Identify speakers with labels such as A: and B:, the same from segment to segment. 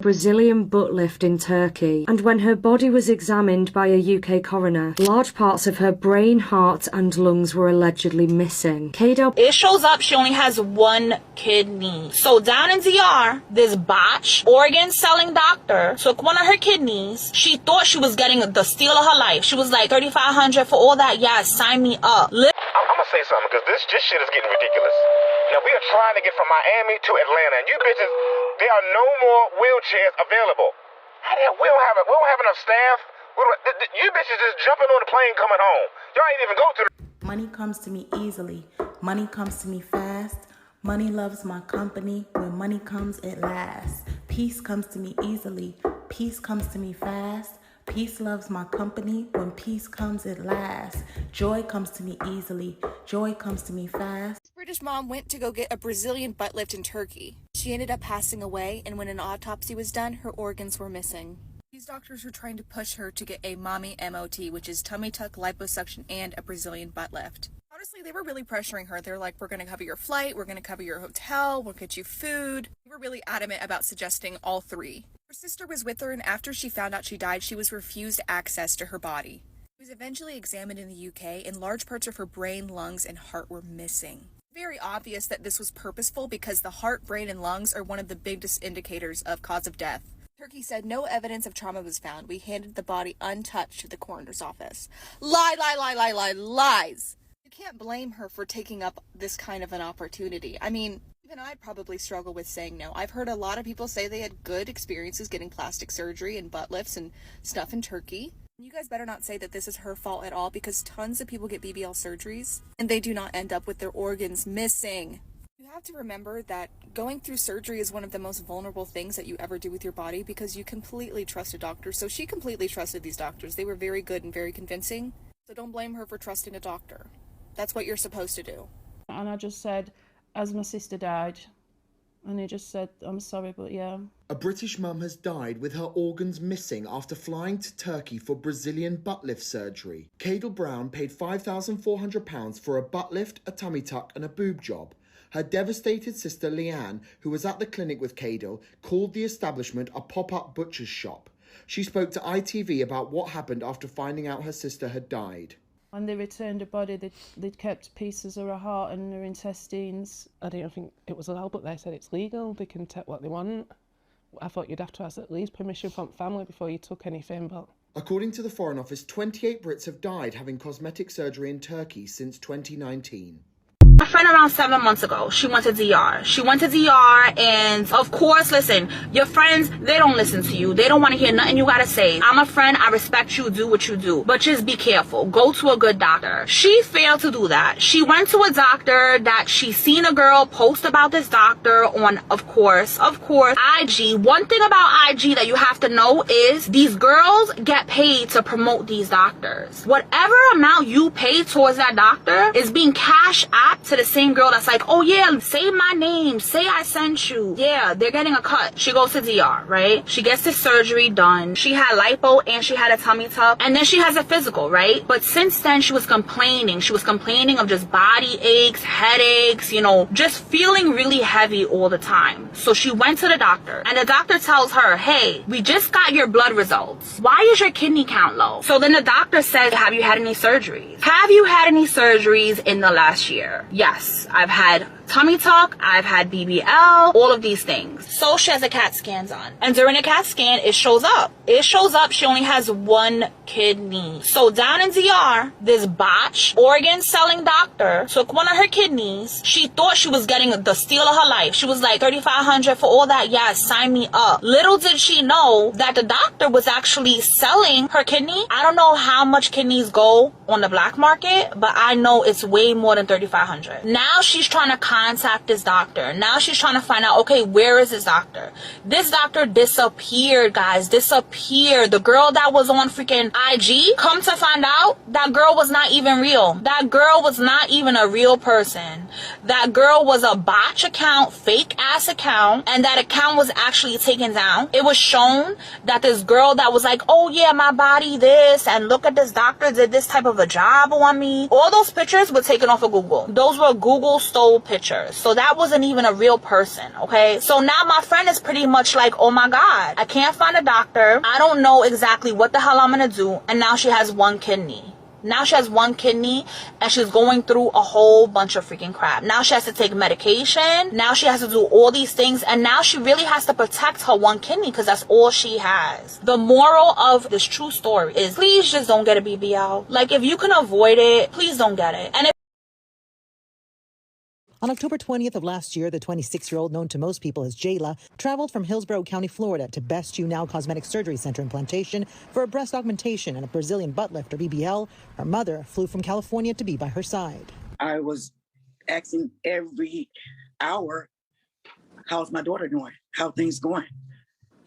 A: Brazilian butt lift in Turkey, and when her body was examined by a UK coroner, large parts of her brain, heart and lungs were allegedly missing.
B: It shows up she only has one kidney. So down in DR, this botch organ selling doctor took one of her kidneys. She thought she was getting the steal of her life. She was like, $3,500 for all that. Yes, sign me up.
C: I'm gonna say something, because this shit is getting ridiculous. Now, we are trying to get from Miami to Atlanta, and you bitches, there are no more wheelchairs available. We don't have enough staff. You bitches just jumping on the plane coming home. Y'all ain't even go to the...
D: Money comes to me easily. Money comes to me fast. Money loves my company. When money comes, it lasts. Peace comes to me easily. Peace comes to me fast. Peace loves my company. When peace comes, it lasts. Joy comes to me easily. Joy comes to me fast.
E: British mom went to go get a Brazilian butt lift in Turkey. She ended up passing away, and when an autopsy was done, her organs were missing. These doctors were trying to push her to get a mommy MOT, which is tummy tuck, liposuction, and a Brazilian butt lift. Honestly, they were really pressuring her. They're like, we're going to cover your flight, we're going to cover your hotel, we'll get you food. They were really adamant about suggesting all three. Her sister was with her, and after she found out she died, she was refused access to her body. She was eventually examined in the UK, and large parts of her brain, lungs, and heart were missing. Very obvious that this was purposeful because the heart, brain, and lungs are one of the biggest indicators of cause of death. Turkey said no evidence of trauma was found. We handed the body untouched to the coroner's office. Lies! You can't blame her for taking up this kind of an opportunity. I mean, even I'd probably struggle with saying no. I've heard a lot of people say they had good experiences getting plastic surgery and butt lifts and stuff in Turkey. You guys better not say that this is her fault at all, because tons of people get BBL surgeries and they do not end up with their organs missing. You have to remember that going through surgery is one of the most vulnerable things that you ever do with your body, because you completely trust a doctor. So she completely trusted these doctors. They were very good and very convincing. So don't blame her for trusting a doctor. That's what you're supposed to do.
F: And I just said, as my sister died, and he just said, I'm sorry, but yeah.
G: A British mum has died with her organs missing after flying to Turkey for Brazilian butt lift surgery. Cadel Brown paid £5,400 for a butt lift, a tummy tuck and a boob job. Her devastated sister Leanne, who was at the clinic with Cadel, called the establishment a pop-up butcher's shop. She spoke to ITV about what happened after finding out her sister had died.
F: When they returned her body, they'd kept pieces of her heart and her intestines. I didn't think it was allowed, but they said it's legal. They can take what they want. I thought you'd have to ask at least permission from family before you took anything, but...
G: According to the Foreign Office, 28 Brits have died having cosmetic surgery in Turkey since 2019.
B: My friend around 7 months ago, she went to DR. And of course, listen, your friends, they don't listen to you. They don't want to hear nothing you gotta say. I'm a friend, I respect you, do what you do. But just be careful. Go to a good doctor. She failed to do that. She went to a doctor that she seen a girl post about this doctor on, of course, IG. One thing about IG that you have to know is these girls get paid to promote these doctors. Whatever amount you pay towards that doctor is being cash apped to the same girl that's like, oh yeah, say my name, say I sent you. Yeah, they're getting a cut. She goes to DR, right? She gets the surgery done. She had lipo and she had a tummy tuck, and then she has a physical, right? But since then she was complaining. She was complaining of just body aches, headaches, you know, just feeling really heavy all the time. So she went to the doctor, and the doctor tells her, hey, we just got your blood results. Why is your kidney count low? So then the doctor says, have you had any surgeries? Have you had any surgeries in the last year? Yes, I've had tummy tuck, I've had BBL, all of these things. So she has a CAT scan done, and during a CAT scan, it shows up she only has one kidney. So down in DR, this botch organ selling doctor took one of her kidneys. She thought she was getting the steal of her life. She was like, $3,500 for all that. Yes, sign me up. Little did she know that the doctor was actually selling her kidney. I don't know how much kidneys go on the black market, but I know it's way more than $3,500. Now she's trying to contact this doctor. Now she's trying to find out, okay, where is this doctor? This doctor disappeared, guys. Disappeared. The girl that was on freaking IG, come to find out, that girl was not even real. That girl was not even a real person. That girl was a botch account, fake ass account, and that account was actually taken down. It was shown that this girl that was like, oh yeah, my body this, and look at this doctor did this type of a job on me. All those pictures were taken off of Google. Those were Google stole pictures. pictures. So that wasn't even a real person, okay? So now my friend is pretty much like, oh my God, I can't find a doctor. I don't know exactly what the hell I'm gonna do. And now she has one kidney. Now she has one kidney and she's going through a whole bunch of freaking crap. Now she has to take medication. Now she has to do all these things. And now she really has to protect her one kidney because that's all she has. The moral of this true story is please just don't get a BBL. Like, if you can avoid it, please don't get it. And
H: On October 20th of last year, the 26-year-old, known to most people as Jayla, traveled from Hillsborough County, Florida to Best You Now Cosmetic Surgery Center in Plantation for a breast augmentation and a Brazilian butt lift, or BBL. Her mother flew from California to be by her side.
I: I was asking every hour, how's my daughter doing? How things going?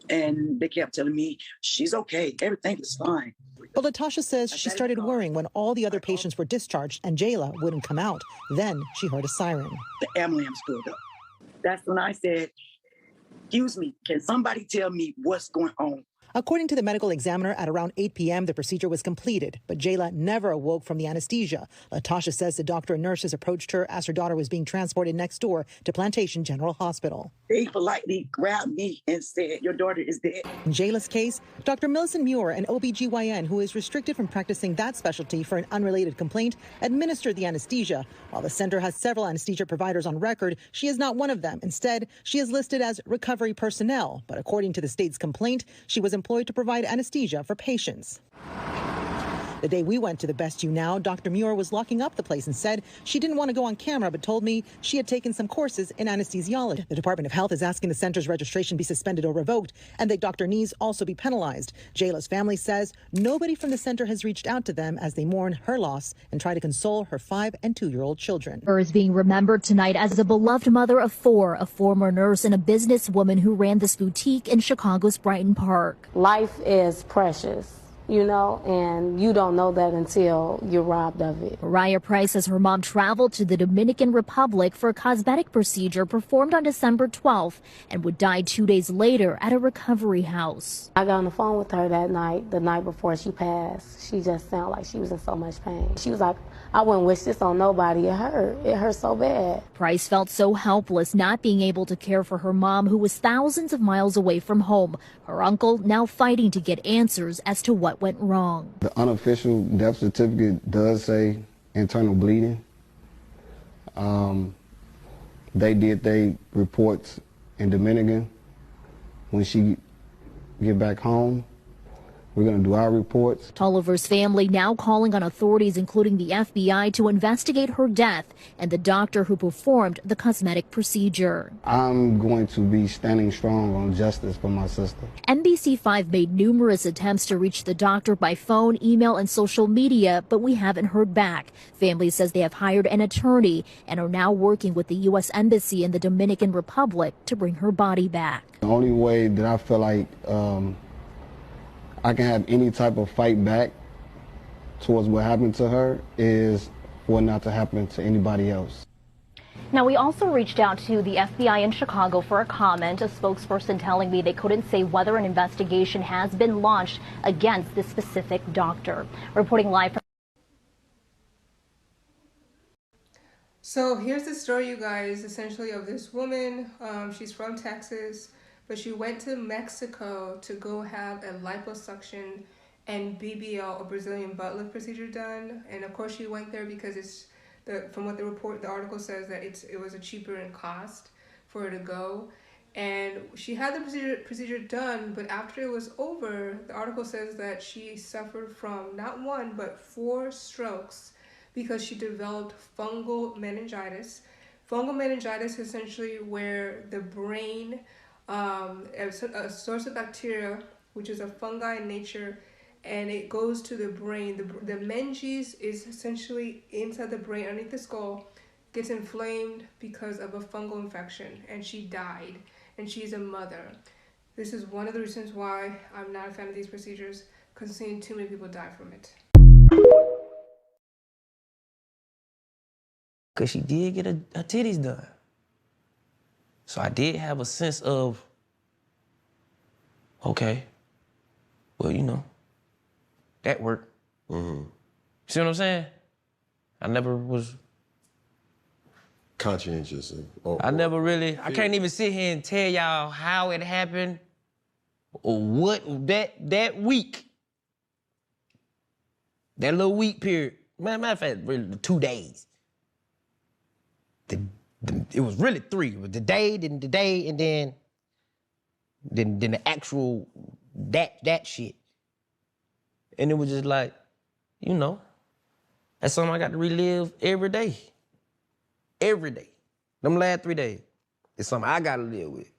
I: And they kept telling me, she's okay. Everything is fine.
H: But Latasha says she started worrying when all the other patients were discharged and Jayla wouldn't come out. Then she heard a siren.
I: The ambulance pulled up. That's when I said, excuse me, can somebody tell me what's going on?
H: According to the medical examiner, at around 8 p.m., the procedure was completed, but Jayla never awoke from the anesthesia. Latasha says the doctor and nurses approached her as her daughter was being transported next door to Plantation General Hospital.
I: They politely grabbed me and said, your daughter is dead.
H: In Jayla's case, Dr. Millicent Muir, an OBGYN who is restricted from practicing that specialty for an unrelated complaint, administered the anesthesia. While the center has several anesthesia providers on record, she is not one of them. Instead, she is listed as recovery personnel. But according to the state's complaint, she was employed to provide anesthesia for patients. The day we went to the Best You Now, Dr. Muir was locking up the place and said she didn't want to go on camera, but told me she had taken some courses in anesthesiology. The Department of Health is asking the center's registration be suspended or revoked and that Dr. Nees also be penalized. Jayla's family says nobody from the center has reached out to them as they mourn her loss and try to console her 5- and 2-year-old children.
J: Her is being remembered tonight as a beloved mother of 4, a former nurse and a businesswoman who ran this boutique in Chicago's Brighton Park.
K: Life is precious, you know, and you don't know that until you're robbed of it.
J: Mariah Price says her mom traveled to the Dominican Republic for a cosmetic procedure performed on December 12th and would die 2 days later at a recovery house.
K: I got on the phone with her that night, the night before she passed. She just sounded like she was in so much pain. She was like, I wouldn't wish this on nobody. It hurt. It hurt so bad.
J: Price felt so helpless not being able to care for her mom, who was thousands of miles away from home. Her uncle now fighting to get answers as to what went wrong.
L: The unofficial death certificate does say internal bleeding. They did their reports in Dominican. When she get back home, we're going to do our reports.
J: Tolliver's family now calling on authorities, including the FBI, to investigate her death and the doctor who performed the cosmetic procedure.
L: I'm going to be standing strong on justice for my sister.
J: NBC5 made numerous attempts to reach the doctor by phone, email, and social media, but we haven't heard back. Family says they have hired an attorney and are now working with the U.S. Embassy in the Dominican Republic to bring her body back.
L: The only way that I feel like I can have any type of fight back towards what happened to her is for it not to happen to anybody else.
J: Now, we also reached out to the FBI in Chicago for a comment, a spokesperson telling me they couldn't say whether an investigation has been launched against this specific doctor. Reporting live from...
M: So here's the story, you guys, essentially of this woman. She's from Texas, but she went to Mexico to go have a liposuction and BBL, a Brazilian butt lift procedure done. And of course she went there because from what the article says that it was a cheaper in cost for her to go. And she had the procedure done, but after it was over, the article says that she suffered from not 1, but 4 strokes because she developed fungal meningitis. Fungal meningitis is essentially where the brain, a source of bacteria, which is a fungi in nature, and it goes to the brain. The meninges is essentially inside the brain, underneath the skull, gets inflamed because of a fungal infection, and she died, and she's a mother. This is one of the reasons why I'm not a fan of these procedures, because seeing too many people die from it.
N: Because she did get her titties done. So I did have a sense of, okay, well, you know, that worked. See what I'm saying? I never was
O: conscientious.
N: I never really, I can't even sit here and tell y'all how it happened or what that week, that little week period. Matter of fact, really 2 days. It was really 3. It was the day, and then the actual that shit. And it was just like, you know, that's something I got to relive every day. Every day. Them last 3 days. It's something I got to live with.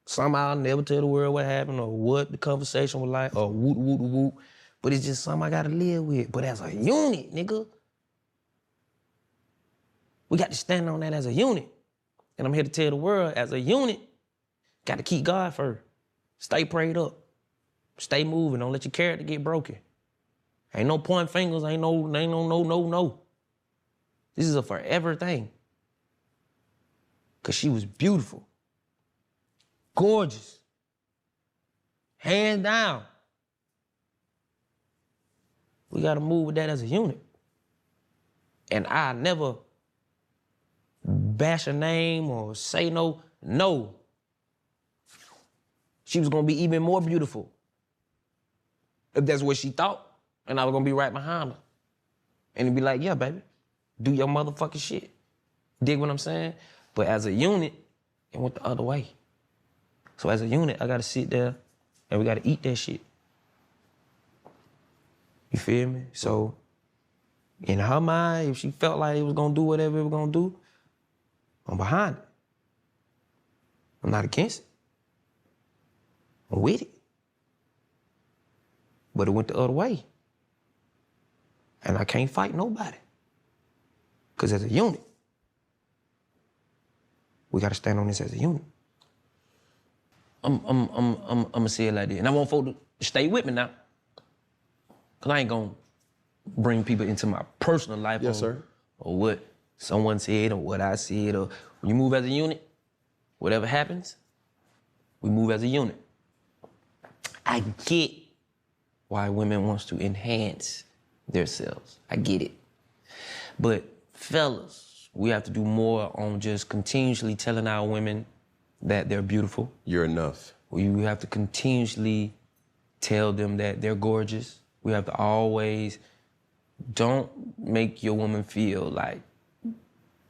N: Something I'll never tell the world what happened or what the conversation was like or whoop, whoop, whoop. But it's just something I got to live with. But as a unit, nigga, we got to stand on that as a unit. And I'm here to tell the world, as a unit, got to keep God first. Stay prayed up. Stay moving. Don't let your character get broken. Ain't no pointing fingers. Ain't no. This is a forever thing. Because she was beautiful. Gorgeous. Hands down. We got to move with that as a unit. And I never bash her name or say no. She was going to be even more beautiful. If that's what she thought. And I was going to be right behind her. And it'd be like, yeah, baby, do your motherfucking shit. Dig what I'm saying? But as a unit, it went the other way. So as a unit, I got to sit there and we got to eat that shit. You feel me? So in her mind, if she felt like it was going to do whatever it was going to do, I'm behind it. I'm not against it. I'm with it. But it went the other way. And I can't fight nobody. Because as a unit, we got to stand on this as a unit. I'm gonna say it like this. And I want folks to stay with me now. Because I ain't going to bring people into my personal life.
O: Yes, sir.
N: Or what someone said or what I said. Or when you move as a unit, whatever happens, we move as a unit. I get why women wants to enhance themselves. I get it. But fellas, we have to do more on just continuously telling our women that they're beautiful.
O: You're enough.
N: We have to continuously tell them that they're gorgeous. We have to always, don't make your woman feel like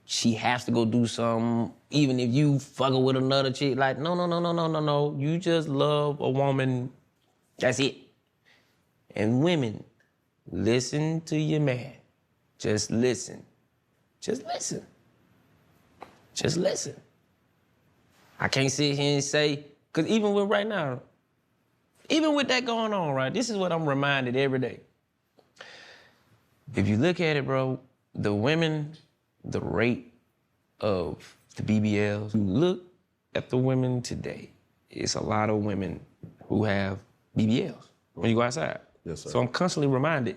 N: she has to go do something, even if you fucking with another chick. Like, no. You just love a woman. That's it. And women, listen to your man. Just listen. Just listen. Just listen. I can't sit here and say, because even with right now, even with that going on, right, this is what I'm reminded every day. If you look at it, bro, the women, the rate of the BBLs, you look at the women today, it's a lot of women who have BBLs when you go outside.
O: Yes, sir.
N: So I'm constantly reminded.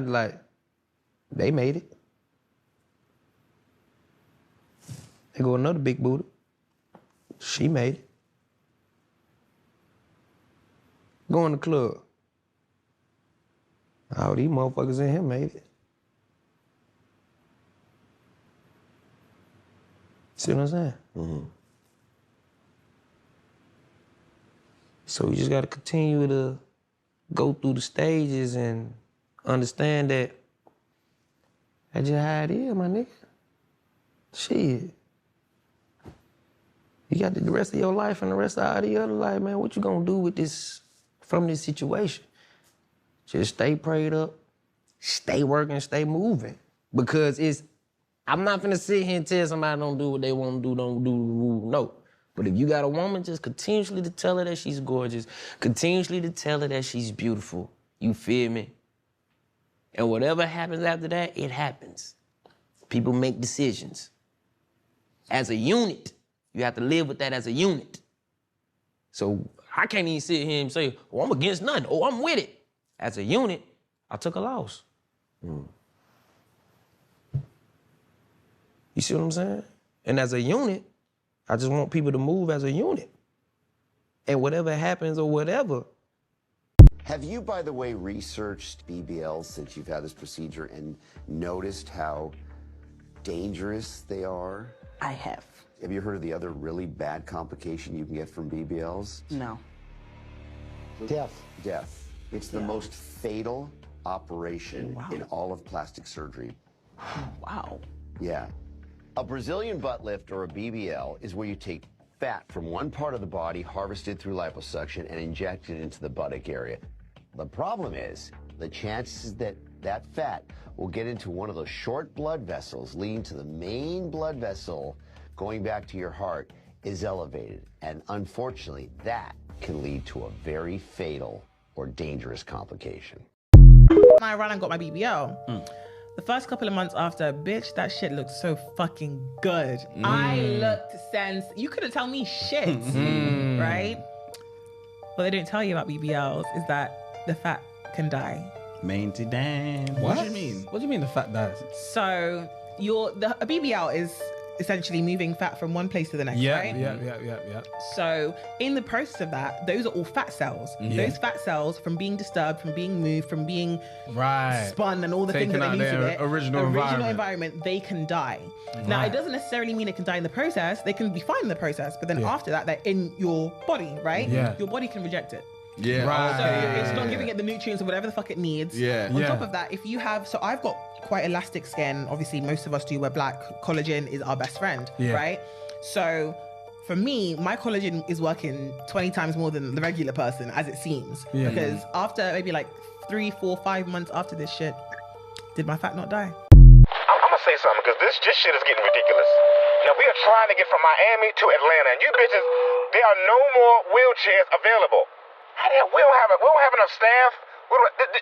N: Like, they made it. They go another big booty. She made it. Go in the club. All these motherfuckers in here made it. See what I'm saying?
O: Mm-hmm.
N: So you just gotta continue to go through the stages and understand that that's just how it is, my nigga. Shit. You got the rest of your life and the rest of all the other life, man. What you gonna do with this, from this situation? Just stay prayed up, stay working, stay moving. Because I'm not finna sit here and tell somebody don't do what they wanna do, don't do the rule, no. But if you got a woman, just continuously to tell her that she's gorgeous, continuously to tell her that she's beautiful, you feel me? And whatever happens after that, it happens. People make decisions. As a unit, you have to live with that as a unit. So I can't even sit here and say, oh, I'm against nothing. Oh, I'm with it. As a unit, I took a loss. You see what I'm saying? And as a unit, I just want people to move as a unit. And whatever happens or whatever,
O: Have you, by the way, researched BBL since you've had this procedure and noticed how dangerous they are?
P: I have.
O: Have you heard of the other really bad complication you can get from BBLs?
P: No.
O: Death. Death. It's the most fatal operation in all of plastic surgery.
P: Wow.
O: Yeah. A Brazilian butt lift, or a BBL, is where you take fat from one part of the body harvested through liposuction and inject it into the buttock area. The problem is the chances that that fat will get into one of those short blood vessels leading to the main blood vessel going back to your heart is elevated. And unfortunately, that can lead to a very fatal or dangerous complication.
Q: When I ran and got my BBL, the first couple of months after, bitch, that shit looked so fucking good. I looked sense. You couldn't tell me shit, right? What they don't tell you about BBLs is that the fat can die.
R: Mainty damn.
S: What do you mean? What do you mean the fat dies?
Q: So a BBL is essentially moving fat from one place to the next, right?
S: Yeah.
Q: So in the process of that, those are all fat cells. Those fat cells, from being disturbed, from being moved, from being spun and all the things that they use to it,
S: original
Q: environment, they can die. Now, it doesn't necessarily mean it can die in the process. They can be fine in the process, but then after that, they're in your body, right? Your body can reject it. So it's not giving it the nutrients or whatever the fuck it needs. On top of that, if you have, so I've got quite elastic skin. Obviously, most of us do. We're black. Collagen is our best friend, right? So for me, my collagen is working 20 times more than the regular person, as it seems. Because after maybe like 3, 4, 5 months after this shit, did my fat not die?
C: I'm gonna say something, because this shit is getting ridiculous. Now, we are trying to get from Miami to Atlanta, and you bitches, there are no more wheelchairs available. We don't have enough staff.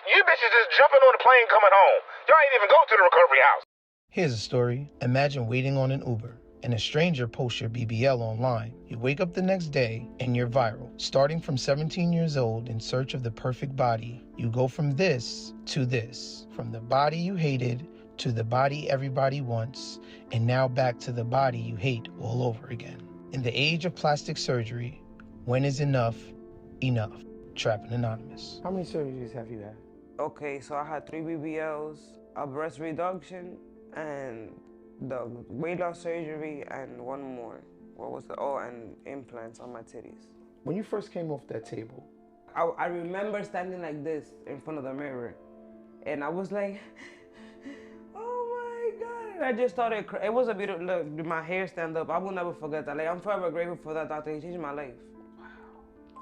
C: You bitches just jumping on the plane coming home. Y'all ain't even go to the recovery house.
T: Here's a story. Imagine waiting on an Uber and a stranger posts your BBL online. You wake up the next day and you're viral. Starting from 17 years old in search of the perfect body, you go from this to this. From the body you hated to the body everybody wants, and now back to the body you hate all over again. In the age of plastic surgery, when is enough enough? Trapping Anonymous.
N: How many surgeries have you had? Okay, so I had 3 BBLs, a breast reduction, and the weight loss surgery, and one more. What was and implants on my titties.
T: When you first came off that table,
N: I remember standing like this in front of the mirror, and I was like, oh my God. And I just started it was a beautiful look. My hair stand up. I will never forget that. Like, I'm forever grateful for that doctor. He changed my life.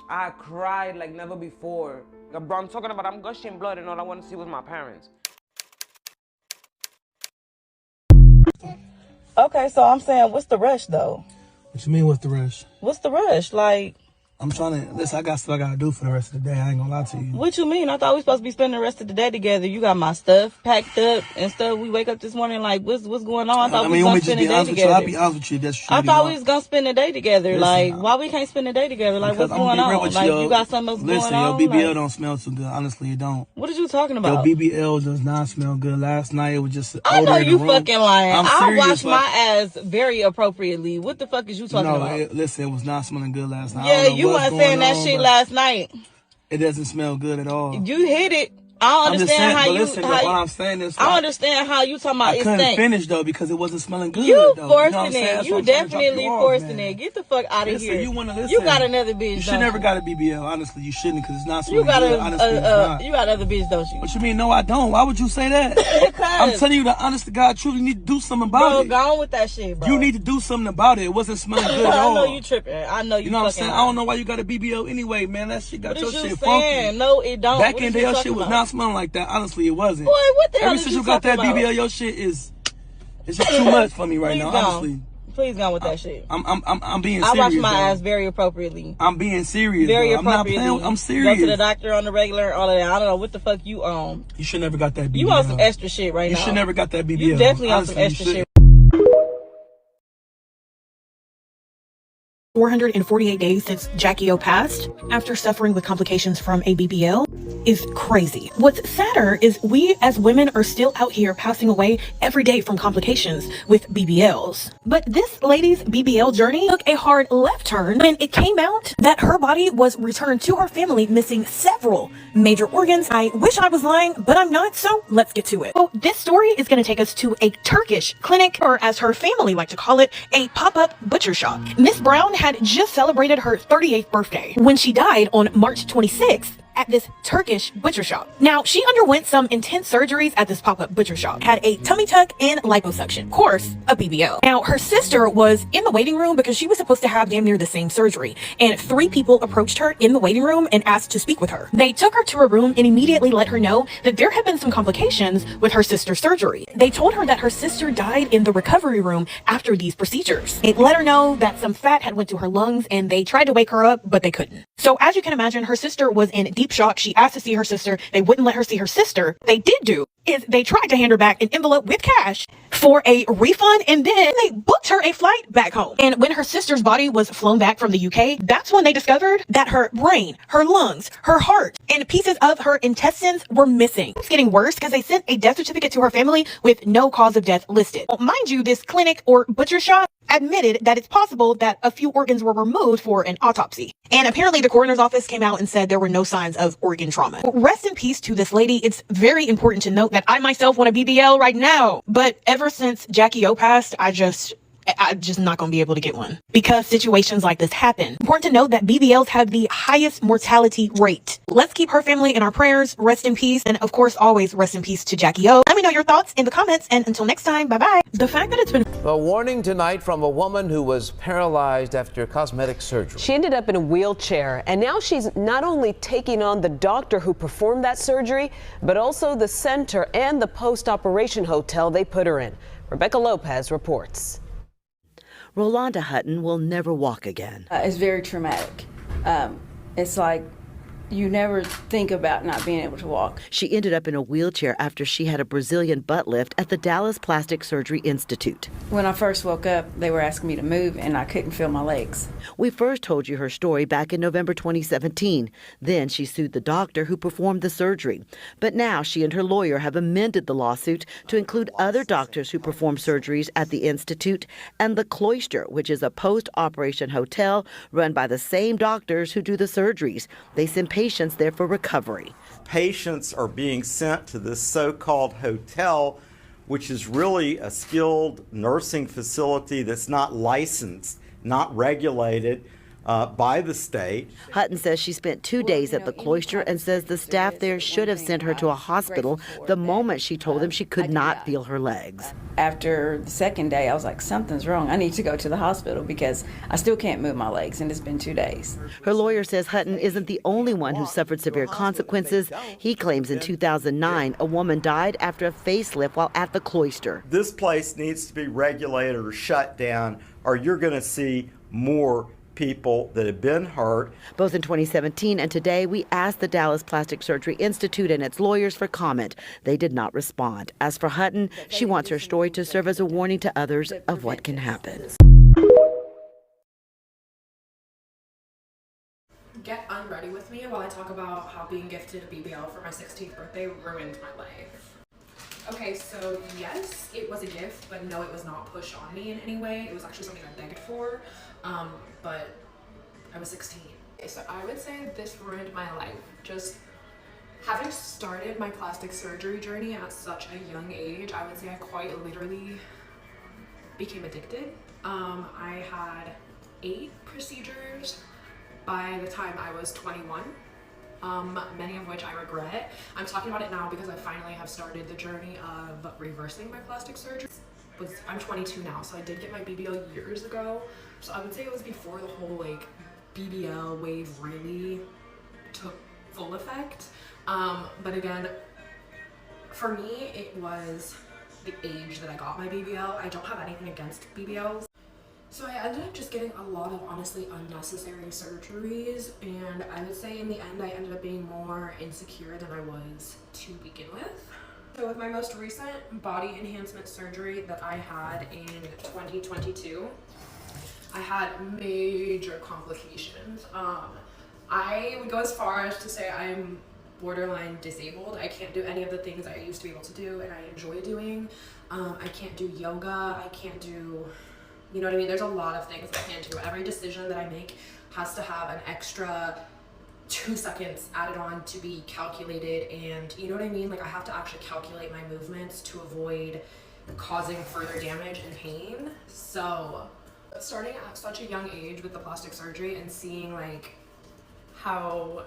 N: I cried like never before. Bro, I'm talking about I'm gushing blood, and all I want to see was my parents.
P: Okay, so I'm saying, what's the rush though?
U: What you mean, what's the rush?
P: What's the rush? Like,
U: I'm trying to, listen, I got stuff I gotta do for the rest of the day. I ain't gonna lie to you.
P: What you mean? I thought we supposed to be spending the rest of the day together. You got my stuff packed up and stuff. We wake up this morning like, what's going on? I thought we was gonna spend the day together.
U: I'll be honest with you. That's
P: I thought we was gonna spend the day together. Listen, like, why we can't spend the day together? Like, what's going on? Like, you got something else going on?
U: Listen, your BBL
P: like,
U: don't smell too good. Honestly, it don't.
P: What are you talking about?
U: Your BBL does not smell good. Last night, it was just
P: I know you
U: room.
P: fucking lying. I washed
U: like,
P: my ass very appropriately. What the fuck is you talking about?
U: Listen, it was not smelling good last night.
P: Yeah, you weren't saying that shit last night.
U: It doesn't smell good at all.
P: You hit it. I don't understand how you.
U: Listen, what I'm saying is,
P: I understand how you talking about.
U: I couldn't finish though because it wasn't smelling good.
P: You
U: though.
P: forcing
U: you know
P: it. You definitely forcing it. Get the fuck out of here.
U: You want to listen?
P: You got another bitch.
U: You should never got a BBL. Honestly, you shouldn't because it's not
P: you
U: smelling
P: got
U: good. Honestly, it's not.
P: You got other bitch, don't you?
U: What you mean? No, I don't. Why would you say that? I'm telling you the honest to God truth. You need to do something about it.
P: Bro, go on with that shit, bro.
U: You need to do something about it. It wasn't smelling good at all.
P: I know you tripping. I know you.
U: You know what I'm saying? I don't know why you got a BBL anyway, man. That shit got your shit funky.
P: No, it don't.
U: Back in the day, your shit was not smelling like that. Honestly, it wasn't.
P: Boy, what the hell
U: Ever since you got that BBL, your shit is it's just too much for me right now. Honestly.
P: Please go with that shit.
U: I'm being serious.
P: I wash my ass very appropriately.
U: I'm being serious.
P: Very
U: I'm not
P: appropriately.
U: playing. I'm serious.
P: Go to the doctor on the regular, all of that. I don't know what the fuck you on.
U: You should never got that BBL.
P: You on some extra shit right now.
U: You should never got that BBL.
P: You definitely on some extra shit.
H: 448 days since Jackie O passed after suffering with complications from a BBL is crazy. What's sadder is we as women are still out here passing away every day from complications with BBLs. But this lady's BBL journey took a hard left turn when it came out that her body was returned to her family missing several major organs. I wish I was lying, but I'm not, so let's get to it. So this story is going to take us to a Turkish clinic, or as her family like to call it, a pop-up butcher shop. Miss Brown had just celebrated her 38th birthday when she died on March 26th at this Turkish butcher shop. Now, she underwent some intense surgeries at this pop-up butcher shop, had a tummy tuck and liposuction, of course, a BBL. Now, her sister was in the waiting room because she was supposed to have damn near the same surgery, and 3 people approached her in the waiting room and asked to speak with her. They took her to a room and immediately let her know that there had been some complications with her sister's surgery. They told her that her sister died in the recovery room after these procedures. It let her know that some fat had went to her lungs, and they tried to wake her up, but they couldn't. So as you can imagine, her sister was in deep shock. She asked to see her sister. They wouldn't let her see her sister. They did do is they tried to hand her back an envelope with cash for a refund, and then they booked her a flight back home. And when her sister's body was flown back from the UK, that's when they discovered that her brain, her lungs, her heart, and pieces of her intestines were missing. It's getting worse because they sent a death certificate to her family with no cause of death listed. Well, mind you, this clinic or butcher shop admitted that it's possible that a few organs were removed for an autopsy. And apparently the coroner's office came out and said there were no signs of organ trauma. Rest in peace to this lady. It's very important to note that I myself want a BBL right now. But ever since Jackie O passed, I'm just not going to be able to get one because situations like this happen. Important to note that BBLs have the highest mortality rate. Let's keep her family in our prayers. Rest in peace. And of course, always rest in peace to Jackie O. Let me know your thoughts in the comments. And until next time, bye-bye. The fact that it's been...
R: A warning tonight from a woman who was paralyzed after cosmetic surgery.
V: She ended up in a wheelchair, and now she's not only taking on the doctor who performed that surgery, but also the center and the post-operation hotel they put her in. Rebecca Lopez reports.
W: Rolanda Hutton will never walk again.
X: It's very traumatic. It's like you never think about not being able to walk.
W: She ended up in a wheelchair after she had a Brazilian butt lift at the Dallas Plastic Surgery Institute.
X: When I first woke up, they were asking me to move, and I couldn't feel my legs.
W: We first told you her story back in November 2017. Then she sued the doctor who performed the surgery. But now she and her lawyer have amended the lawsuit to include other doctors who perform surgeries at the Institute and the Cloister, which is a post-operation hotel run by the same doctors who do the surgeries. They send patients there for recovery.
Y: Patients are being sent to this so-called hotel, which is really a skilled nursing facility that's not licensed, not regulated by the state.
W: Hutton says she spent 2 days at the Cloister and says the staff there should have sent her to a hospital the moment she told them she could not feel her legs.
X: After the second day, I was like, something's wrong. I need to go to the hospital because I still can't move my legs, and it's been 2 days.
W: Her lawyer says Hutton isn't the only one who suffered severe consequences. He claims in 2009, a woman died after a facelift while at the Cloister.
Y: This place needs to be regulated or shut down, or you're going to see more people that have been hurt.
W: Both in 2017 and today, we asked the Dallas Plastic Surgery Institute and its lawyers for comment. They did not respond. As for Hutton, she wants her story to serve as a warning to others of what can happen.
Z: Get unready with me while I talk about how being gifted a BBL for my 16th birthday ruined my life. Okay, so yes, it was a gift, but no, it was not pushed on me in any way. It was actually something I begged for, but I was 16. So I would say this ruined my life. Just having started my plastic surgery journey at such a young age, I would say I quite literally became addicted. I had 8 procedures by the time I was 21. Many of which I regret. I'm talking about it now because I finally have started the journey of reversing my plastic surgery. I'm 22 now, so I did get my BBL years ago. So I would say it was before the whole like BBL wave really took full effect. But again, for me, it was the age that I got my BBL. I don't have anything against BBLs. So I ended up just getting a lot of honestly unnecessary surgeries, and I would say in the end I ended up being more insecure than I was to begin with. So with my most recent body enhancement surgery that I had in 2022, I had major complications. I would go as far as to say I'm borderline disabled. I can't do any of the things I used to be able to do and I enjoy doing. I can't do yoga. I can't do, you know what I mean? There's a lot of things I can't do. Every decision that I make has to have an extra 2 seconds added on to be calculated, and you know what I mean? Like, I have to actually calculate my movements to avoid causing further damage and pain. So starting at such a young age with the plastic surgery and seeing like how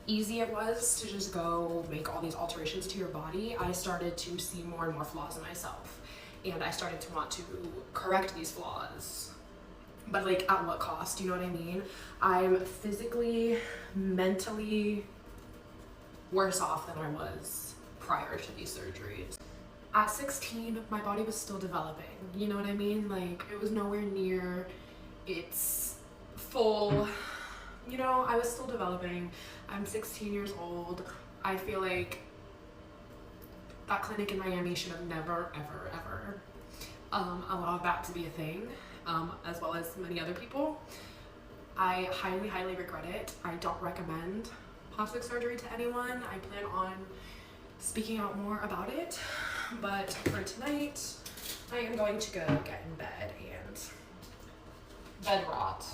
Z: easy it was to just go make all these alterations to your body, I started to see more and more flaws in myself, and I started to want to correct these flaws. But like, at what cost? You know what I mean? I'm physically, mentally worse off than I was prior to these surgeries. At 16, my body was still developing. You know what I mean? Like, it was nowhere near its full, you know, I was still developing. I'm 16 years old. I feel like that clinic in Miami should have never, ever, ever allowed that to be a thing. As well as many other people. I highly, highly regret it. I don't recommend plastic surgery to anyone. I plan on speaking out more about it, but for tonight, I am going to go get in bed and bed rot.